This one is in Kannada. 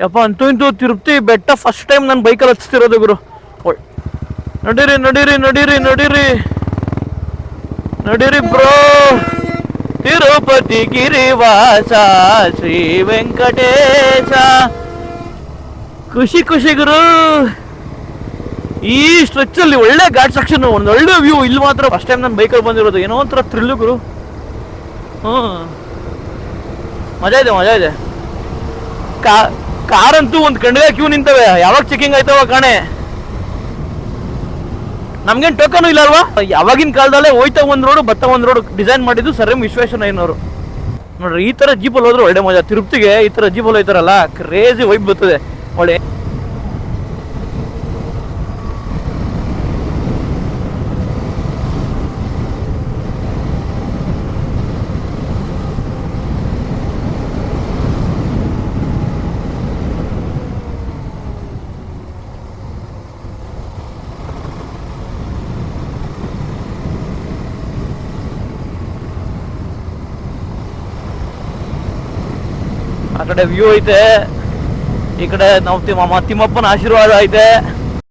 ಯಪ್ಪ ಅಂತೂ ಇಂತೂ ತಿರುಪತಿ ಬೆಟ್ಟ ಫಸ್ಟ್ ಟೈಮ್ ನಾನು ಬೈಕಲ್ಲಿ ಹಚ್ತಿರೋದು ಗುರು. ನಡೀರಿ ನಡೀರಿ ನಡೀರಿ ನಡೀರಿ ನಡೀರಿ ಬ್ರೋ. ತಿರುಪತಿ ಗಿರಿವಾಸ ಶ್ರೀ ವೆಂಕಟೇಶ. ಖುಷಿ ಖುಷಿ ಗುರು. ಈ ಸ್ಟ್ರೆಚ್ ಅಲ್ಲಿ ಒಳ್ಳೆ ಘಾಟ್ ಸೆಕ್ಷನ್, ಒಂದು ಒಳ್ಳೆ ವ್ಯೂ. ಇಲ್ಲಿ ಮಾತ್ರ ಫಸ್ಟ್ ಟೈಮ್ ನಾನು ಬೈಕಲ್ಲಿ ಬಂದಿರೋದು, ಏನೋ ಒಂಥರ ಥ್ರಿಲ್ಲು ಗುರು. ಮಜಾ ಇದೆ ಮಜಾ ಇದೆ. ಕಾರಂತೂ ಒಂದು ಗಂಟೆಗೆ ಕ್ಯೂ ನಿಂತವೆ, ಯಾವಾಗ ಚೆಕಿಂಗ್ ಆಯ್ತವ ಕಾಣೆ. ನಮ್ಗೇನು ಟೋಕನು ಇಲ್ಲ ಅಲ್ವಾ. ಯಾವಾಗಿನ ಕಾಲದಲ್ಲೇ ಹೋಯ್ತಾ ಒಂದು ರೋಡು ಬತ್ತ ಒಂದು ರೋಡು ಡಿಸೈನ್ ಮಾಡಿದ್ದು ಸರ್ ಎಂ ವಿಶ್ವೇಶ್ವರಯ್ಯನವರು. ನೋಡ್ರಿ ಈ ಥರ ಜೀಪಲ್ಲಿ ಹೋದ್ರೆ ಒಳ್ಳೆ ಮಜಾ. ತಿರುಪ್ತಿಗೆ ಈ ಥರ ಜೀಪಲ್ಲಿ ಹೋಯ್ತಾರಲ್ಲ, ಕ್ರೇಜಿ ವೈಬ್ ಬರ್ತದೆ ಒಳ್ಳೆ. ಆ ಕಡೆ ವ್ಯೂ ಐತೆ, ಈ ಕಡೆ ನಾವು ತಿಮ್ಮಪ್ಪನ ಆಶೀರ್ವಾದ ಐತೆ.